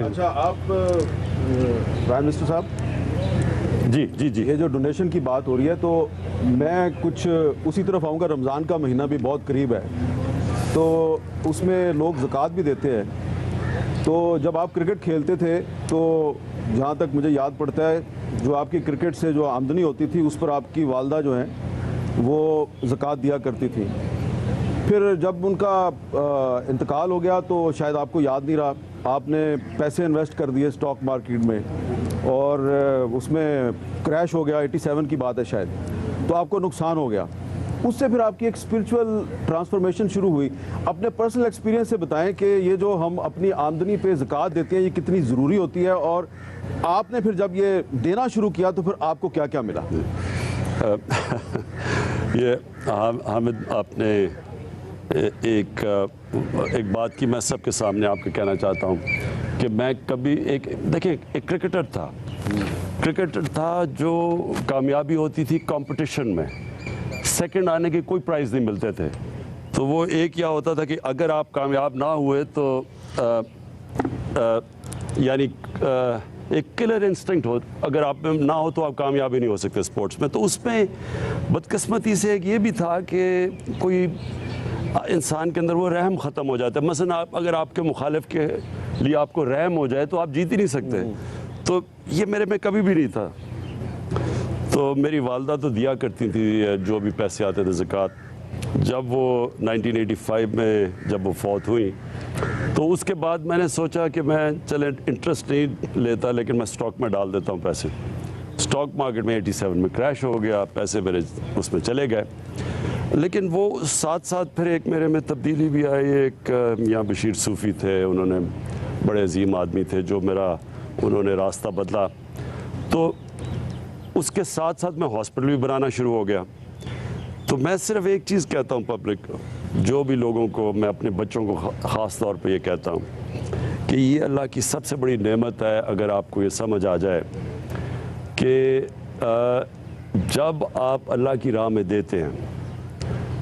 اچھا آپ prime minister صاحب جی جی جی یہ جو ڈونیشن کی بات ہو رہی ہے تو میں کچھ اسی طرف آؤں گا. رمضان کا مہینہ بھی بہت قریب ہے تو اس میں لوگ زکوٰۃ بھی دیتے ہیں. تو جب آپ کرکٹ کھیلتے تھے تو جہاں تک مجھے یاد پڑتا ہے جو آپ کی کرکٹ سے جو آمدنی ہوتی تھی اس پر آپ کی والدہ جو ہیں وہ زکوٰۃ دیا کرتی تھی. پھر جب ان کا انتقال ہو گیا تو شاید آپ کو یاد نہیں رہا, آپ نے پیسے انویسٹ کر دیے اسٹاک مارکیٹ میں اور اس میں کریش ہو گیا, 87 کی بات ہے شاید, تو آپ کو نقصان ہو گیا. اس سے پھر آپ کی ایک اسپرچول ٹرانسفارمیشن شروع ہوئی. اپنے پرسنل ایکسپیرینس سے بتائیں کہ یہ جو ہم اپنی آمدنی پہ زکوٰۃ دیتے ہیں یہ کتنی ضروری ہوتی ہے, اور آپ نے پھر جب یہ دینا شروع کیا تو پھر آپ کو کیا کیا ملا؟ یہ حامد آپ نے ایک بات کی میں سب کے سامنے آپ کو کہنا چاہتا ہوں کہ میں کبھی دیکھیں ایک کرکٹر تھا جو کامیابی ہوتی تھی کمپٹیشن میں, سیکنڈ آنے کے کوئی پرائز نہیں ملتے تھے. تو وہ ایک یا ہوتا تھا کہ اگر آپ کامیاب نہ ہوئے تو یعنی ایک کلر انسٹنکٹ ہو, اگر آپ میں نہ ہو تو آپ کامیابی نہیں ہو سکتے اسپورٹس میں. تو اس میں بدقسمتی سے ایک یہ بھی تھا کہ کوئی انسان کے اندر وہ رحم ختم ہو جاتا ہے. مثلا اگر آپ کے مخالف کے لیے آپ کو رحم ہو جائے تو آپ جیت ہی نہیں سکتے. تو یہ میرے میں کبھی بھی نہیں تھا. تو میری والدہ تو دیا کرتی تھی جو بھی پیسے آتے تھے زکوٰۃ. جب وہ 1985 میں جب وہ فوت ہوئی تو اس کے بعد میں نے سوچا کہ میں چلیں انٹرسٹ نہیں لیتا لیکن میں اسٹاک میں ڈال دیتا ہوں پیسے. اسٹاک مارکیٹ میں 87 میں کریش ہو گیا, پیسے میرے اس میں چلے گئے. لیکن وہ ساتھ ساتھ پھر ایک میرے میں تبدیلی بھی آئی. ایک میاں بشیر صوفی تھے, انہوں نے بڑے عظیم آدمی تھے جو انہوں نے راستہ بدلا. تو اس کے ساتھ ساتھ میں ہاسپٹل بھی بنانا شروع ہو گیا. تو میں صرف ایک چیز کہتا ہوں پبلک جو بھی لوگوں کو, میں اپنے بچوں کو خاص طور پہ یہ کہتا ہوں کہ یہ اللہ کی سب سے بڑی نعمت ہے اگر آپ کو یہ سمجھ آ جائے کہ جب آپ اللہ کی راہ میں دیتے ہیں,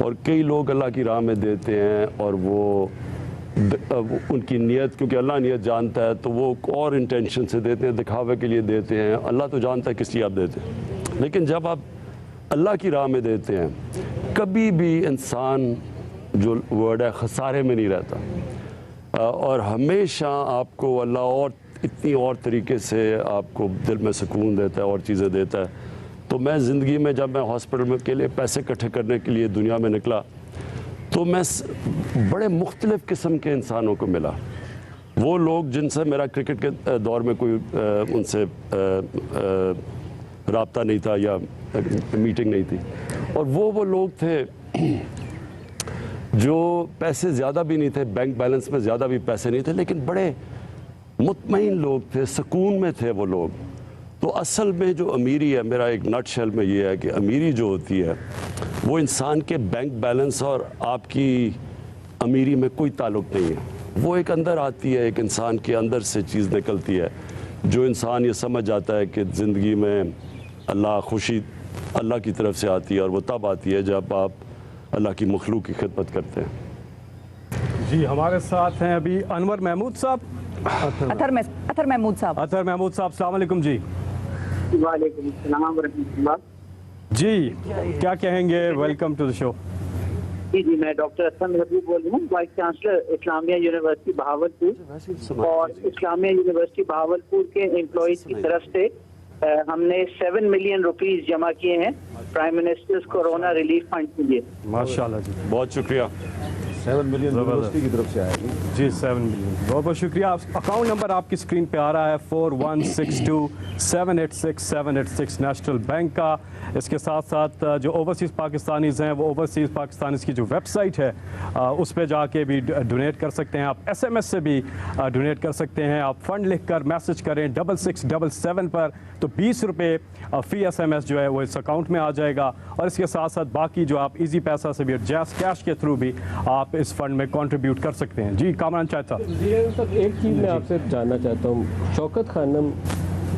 اور کئی لوگ اللہ کی راہ میں دیتے ہیں اور وہ ان کی نیت, کیونکہ اللہ نیت جانتا ہے تو وہ اور انٹینشن سے دیتے ہیں, دکھاوے کے لیے دیتے ہیں. اللہ تو جانتا ہے کس لیے آپ دیتے ہیں. لیکن جب آپ اللہ کی راہ میں دیتے ہیں کبھی بھی انسان جو ورڈ ہے خسارے میں نہیں رہتا, اور ہمیشہ آپ کو اللہ اور اتنی اور طریقے سے آپ کو دل میں سکون دیتا ہے اور چیزیں دیتا ہے. تو میں زندگی میں جب میں ہاسپٹل میں کے لیے پیسے اکٹھے کرنے کے لیے دنیا میں نکلا تو میں بڑے مختلف قسم کے انسانوں کو ملا. وہ لوگ جن سے میرا کرکٹ کے دور میں کوئی ان سے رابطہ نہیں تھا یا میٹنگ نہیں تھی, اور وہ لوگ تھے جو پیسے زیادہ بھی نہیں تھے, بینک بیلنس میں زیادہ بھی پیسے نہیں تھے, لیکن بڑے مطمئن لوگ تھے, سکون میں تھے وہ لوگ. تو اصل میں جو امیری ہے, میرا ایک نٹ شیل میں یہ ہے کہ امیری جو ہوتی ہے وہ انسان کے بینک بیلنس اور آپ کی امیری میں کوئی تعلق نہیں ہے. وہ ایک اندر آتی ہے, ایک انسان کے اندر سے چیز نکلتی ہے جو انسان یہ سمجھ جاتا ہے کہ زندگی میں اللہ خوشی اللہ کی طرف سے آتی ہے, اور وہ تب آتی ہے جب آپ اللہ کی مخلوق کی خدمت کرتے ہیں. جی ہمارے ساتھ ہیں ابھی انور محمود صاحب. اطہر محمود صاحب. اطہر محمود صاحب السلام علیکم. جی وعلیکم السلام ورحمۃ اللہ. جی کیا کہیں گے؟ ویلکم ٹو دا شو. جی میں ڈاکٹر اطہر محمود بول رہا ہوں, وائس چانسلر اسلامیہ یونیورسٹی بہاولپور. اور اسلامیہ یونیورسٹی بہاولپور کے امپلائیز کی طرف سے ہم نے 7 ملین روپیز جمع کیے ہیں prime ministers corona relief fund کے لیے. ماشاءاللہ جی, بہت شکریہ. 7 ملین یونیورسٹی کی طرف سے آیا جی 7 ملین. بہت بہت شکریہ. اکاؤنٹ نمبر آپ کی اسکرین پہ آ رہا ہے 4162-786-786 نیشنل بینک کا. اس کے ساتھ ساتھ جو اوورسیز پاکستانیز ہیں وہ اوورسیز پاکستانیز کی جو ویب سائٹ ہے اس پہ جا کے بھی ڈونیٹ کر سکتے ہیں. آپ SMS سے بھی ڈونیٹ کر سکتے ہیں. آپ فنڈ لکھ کر میسج کریں 6677 پر تو 20 روپے فی SMS جو ہے وہ اس اکاؤنٹ میں آ جائے گا. اور اس کے ساتھ ساتھ باقی جو آپ ایزی پیسہ سے بھی جیز کیش کے تھرو بھی آپ اس فنڈ میں کنٹریبیوٹ کر سکتے ہیں. جی کامران چاچا. جی ایک چیز میں آپ سے جاننا چاہتا ہوں. شوکت خانم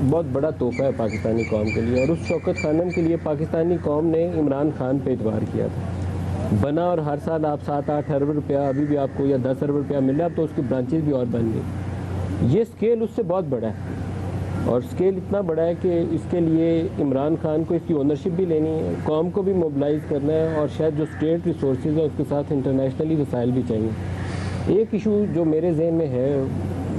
بہت بڑا تحفہ ہے پاکستانی قوم کے لیے, اور اس شوکت خانم کے لیے پاکستانی قوم نے عمران خان پہ اعتبار کیا تھا بنا, اور ہر سال آپ 7-8 ارب روپیہ ابھی بھی آپ کو یا 10 ارب روپیہ مل رہا ہے, اب تو اس کی برانچز بھی اور بن گئی. یہ اسکیل اس سے بہت بڑا ہے، اور اسکیل اتنا بڑا ہے کہ اس کے لیے عمران خان کو اس کی اونرشپ بھی لینی ہے، قوم کو بھی موبلائز کرنا ہے، اور شاید جو اسٹیٹ ریسورسز ہیں اس کے ساتھ انٹرنیشنلی وسائل بھی چاہیے۔ ایک ایشو جو میرے ذہن میں ہے،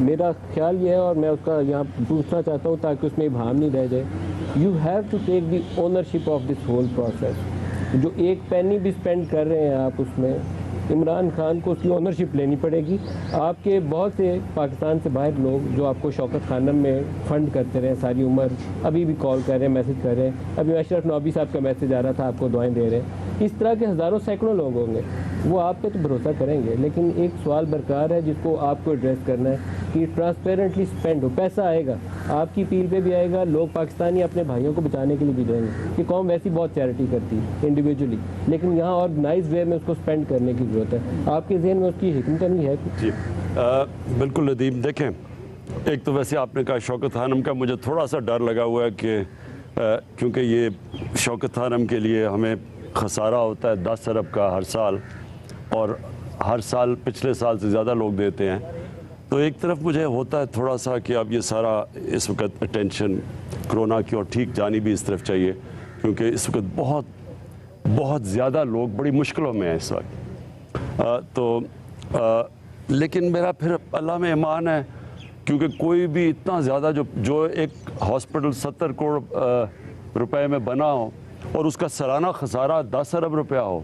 میرا خیال یہ ہے اور میں اس کا یہاں پوچھنا چاہتا ہوں تاکہ اس میں ابہام نہیں رہ جائے، you have to take the ownership of this whole process. جو ایک پینی بھی اسپینڈ کر رہے ہیں آپ اس میں، عمران خان کو اس کی اونرشپ لینی پڑے گی۔ آپ کے بہت سے پاکستان سے باہر لوگ جو آپ کو شوکت خانم میں فنڈ کرتے رہے ساری عمر، ابھی بھی کال کر رہے ہیں، میسج کر رہے ہیں، ابھی اشرف نوابی صاحب کا میسج آ رہا تھا، آپ کو دعائیں دے رہے ہیں، اس طرح کے ہزاروں سینکڑوں لوگ ہوں گے، وہ آپ پہ تو بھروسہ کریں گے، لیکن ایک سوال برقرار ہے جس کو آپ کو ایڈریس کرنا ہے کہ ٹرانسپیرنٹلی اسپینڈ ہو، پیسہ آئے گا، آپ کی اپیل پہ بھی آئے گا، لوگ پاکستانی اپنے بھائیوں کو بچانے کے لیے بھی دیں گے، کہ قوم ویسی بہت چیریٹی کرتی ہے انڈیویجولی، لیکن یہاں آرگنائز وے میں اس کو اسپینڈ کرنے کی ضرورت ہے۔ آپ کے ذہن میں اس کی حکمت عملی ہے؟ جی بالکل ندیم، دیکھیں ایک تو ویسے آپ نے کہا شوکت خانم کا، مجھے تھوڑا سا ڈر لگا ہوا ہے کہ کیونکہ یہ شوکت خانم کے لیے ہمیں خسارہ ہوتا ہے 10 ارب کا ہر سال، اور ہر سال پچھلے سال سے زیادہ لوگ دیتے ہیں، تو ایک طرف مجھے ہوتا ہے تھوڑا سا کہ اب یہ سارا اس وقت اٹینشن کرونا کی اور ٹھیک جانی بھی اس طرف چاہیے، کیونکہ اس وقت بہت زیادہ لوگ بڑی مشکلوں میں ہیں اس وقت، لیکن میرا پھر اللہ میں ایمان ہے، کیونکہ کوئی بھی اتنا زیادہ جو ایک ہاسپٹل 70 کروڑ روپے میں بنا ہو اور اس کا سالانہ خسارہ 10 ارب روپیہ ہو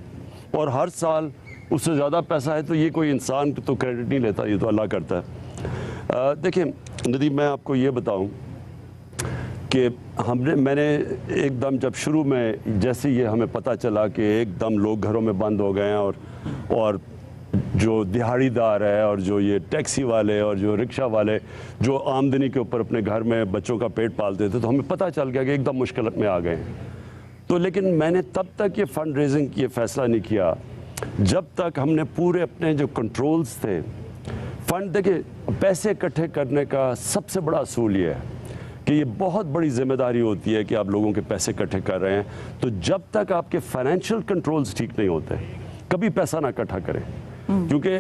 اور ہر سال اس سے زیادہ پیسہ ہے، تو یہ کوئی انسان تو کریڈٹ نہیں لیتا، یہ تو اللہ کرتا ہے۔ دیکھیں ندیم، میں آپ کو یہ بتاؤں کہ میں نے ایک دم جب شروع میں جیسے یہ ہمیں پتہ چلا کہ ایک دم لوگ گھروں میں بند ہو گئے ہیں، اور جو دہاڑی دار ہے اور جو یہ ٹیکسی والے اور جو رکشہ والے جو آمدنی کے اوپر اپنے گھر میں بچوں کا پیٹ پالتے تھے، تو ہمیں پتہ چل گیا کہ ایک دم مشکلات میں آ گئے ہیں۔ تو لیکن میں نے تب تک یہ فنڈ ریزنگ یہ فیصلہ نہیں کیا جب تک ہم نے پورے اپنے جو کنٹرولز تھے فنڈ، دیکھیں پیسے اکٹھے کرنے کا سب سے بڑا اصول یہ ہے کہ یہ بہت بڑی ذمہ داری ہوتی ہے کہ آپ لوگوں کے پیسے اکٹھے کر رہے ہیں، تو جب تک آپ کے فائنینشیل کنٹرولز ٹھیک نہیں ہوتے کبھی پیسہ نہ اکٹھا کریں، کیونکہ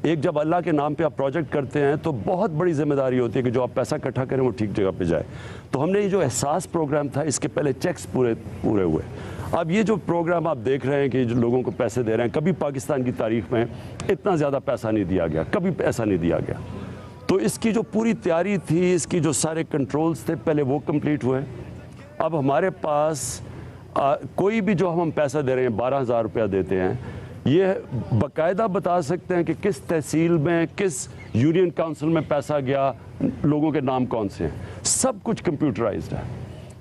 ایک جب اللہ کے نام پہ آپ پروجیکٹ کرتے ہیں تو بہت بڑی ذمہ داری ہوتی ہے کہ جو آپ پیسہ اکٹھا کریں وہ ٹھیک جگہ پہ جائے۔ تو ہم نے یہ جو احساس پروگرام تھا، اس کے پہلے چیکس پورے ہوئے، اب یہ جو پروگرام آپ دیکھ رہے ہیں کہ جو لوگوں کو پیسے دے رہے ہیں، کبھی پاکستان کی تاریخ میں اتنا زیادہ پیسہ نہیں دیا گیا، کبھی پیسہ نہیں دیا گیا۔ تو اس کی جو پوری تیاری تھی، اس کی جو سارے کنٹرولز تھے، پہلے وہ کمپلیٹ ہوئے۔ اب ہمارے پاس کوئی بھی جو ہم پیسہ دے رہے ہیں 12,000 روپیہ دیتے ہیں، یہ باقاعدہ بتا سکتے ہیں کہ کس تحصیل میں کس یونین کاؤنسل میں پیسہ گیا، لوگوں کے نام کون سے ہیں، سب کچھ کمپیوٹرائزڈ ہے،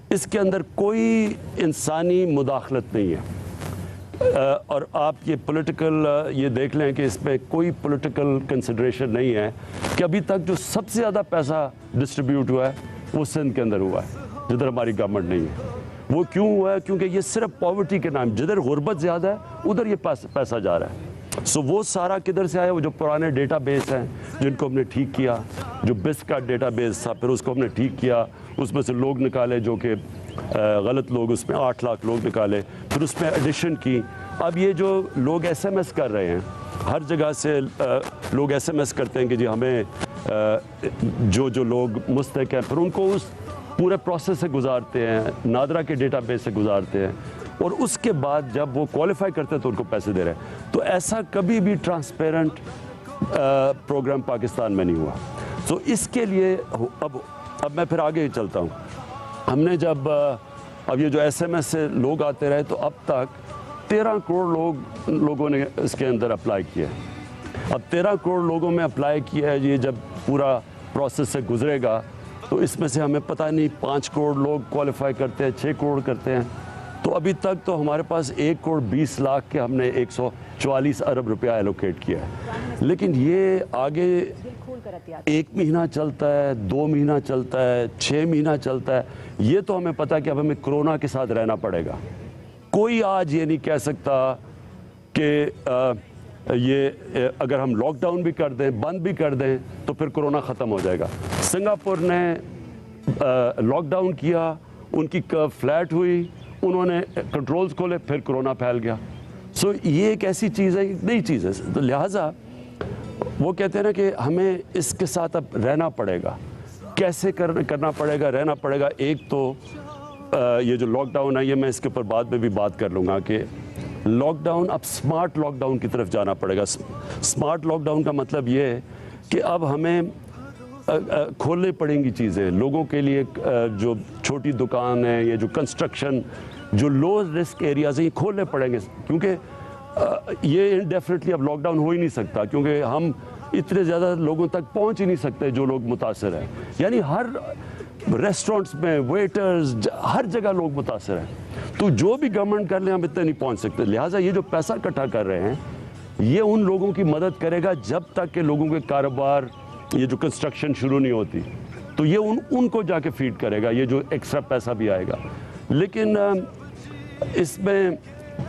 اس کے اندر کوئی انسانی مداخلت نہیں ہے۔ اور آپ یہ پولیٹیکل یہ دیکھ لیں کہ اس پہ کوئی پولیٹیکل کنسیڈریشن نہیں ہے کہ ابھی تک جو سب سے زیادہ پیسہ ڈسٹریبیوٹ ہوا ہے وہ سندھ کے اندر ہوا ہے، جدھر ہماری گورنمنٹ نہیں ہے۔ وہ کیوں ہوا ہے؟ کیونکہ یہ صرف پاورٹی کے نام، جدھر غربت زیادہ ہے ادھر یہ پیسہ جا رہا ہے۔ سو وہ سارا کدھر سے آیا؟ وہ جو پرانے ڈیٹا بیس ہیں جن کو ہم نے ٹھیک کیا، جو بس کا ڈیٹا بیس تھا پھر اس کو ہم نے ٹھیک کیا، اس میں سے لوگ نکالے جو کہ غلط لوگ، اس میں 8 لاکھ لوگ نکالے، پھر اس میں ایڈیشن کی۔ اب یہ جو لوگ ایس ایم ایس کر رہے ہیں، ہر جگہ سے لوگ ایس ایم ایس کرتے ہیں کہ جی ہمیں جو لوگ مستحق ہیں، پھر ان کو اس پورے پروسیس سے گزارتے ہیں، نادرا کے ڈیٹا بیس سے گزارتے ہیں، اور اس کے بعد جب وہ کوالیفائی کرتے ہیں تو ان کو پیسے دے رہے ہیں۔ تو ایسا کبھی بھی ٹرانسپیرنٹ پروگرام پاکستان میں نہیں ہوا۔ تو اس کے لیے اب میں پھر آگے چلتا ہوں۔ ہم نے جب اب یہ جو ایس ایم ایس سے لوگ آتے رہے، تو اب تک 13 کروڑ لوگوں نے اس کے اندر اپلائی کیا ہے۔ اب 13 کروڑ لوگوں میں اپلائی کیا ہے، یہ جب پورا پروسیس سے گزرے گا تو اس میں سے ہمیں پتہ نہیں 5 کروڑ لوگ کوالیفائی کرتے ہیں، 6 کروڑ کرتے ہیں۔ تو ابھی تک تو ہمارے پاس 1 کروڑ 20 لاکھ کے ہم نے 144 ارب روپیہ ایلوکیٹ کیا ہے، لیکن یہ آگے 1 مہینہ چلتا ہے، 2 مہینہ چلتا ہے، 6 مہینہ چلتا ہے۔ یہ تو ہمیں پتہ ہے کہ اب ہمیں کرونا کے ساتھ رہنا پڑے گا۔ کوئی آج یہ نہیں کہہ سکتا کہ یہ اگر ہم لاک ڈاؤن بھی کر دیں، بند بھی کر دیں تو پھر کرونا ختم ہو جائے گا۔ سنگاپور نے لاک ڈاؤن کیا، ان کی کرو فلیٹ ہوئی، انہوں نے کنٹرولز کھولے، پھر کرونا پھیل گیا۔ سو یہ ایک ایسی چیز ہے، نئی چیز ہے، تو لہٰذا وہ کہتے ہیں نا کہ ہمیں اس کے ساتھ اب رہنا پڑے گا. کیسے کرنا پڑے گا, رہنا پڑے گا. ایک تو یہ جو لاک ڈاؤن ہے, یہ میں اس کے اوپر بعد میں بھی بات کر لوں گا کہ لاک ڈاؤن اب سمارٹ لاک ڈاؤن کی طرف جانا پڑے گا. سمارٹ لاک ڈاؤن کا مطلب یہ ہے کہ اب ہمیں کھولنی پڑیں گی چیزیں لوگوں کے لیے. جو چھوٹی دکان ہے, یہ جو کنسٹرکشن, جو لو رسک ایریاز ہیں, یہ کھولنے پڑیں گے, کیونکہ یہ انڈیفینیٹلی اب لاک ڈاؤن ہو ہی نہیں سکتا, کیونکہ ہم اتنے زیادہ لوگوں تک پہنچ ہی نہیں سکتے جو لوگ متاثر ہیں. یعنی ہر ریسٹورنٹس میں ویٹرز, ہر جگہ لوگ متاثر ہیں. تو جو بھی گورنمنٹ کر لیں ہم اتنے نہیں پہنچ سکتے. لہٰذا یہ جو پیسہ اکٹھا کر رہے ہیں یہ ان لوگوں کی مدد کرے گا جب تک کہ لوگوں کے کاروبار, یہ جو کنسٹرکشن شروع نہیں ہوتی, تو یہ ان کو جا کے فیڈ کرے گا, یہ جو ایکسٹرا پیسہ بھی آئے گا. لیکن اس میں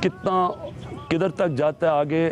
کدھر تک جاتا ہے آگے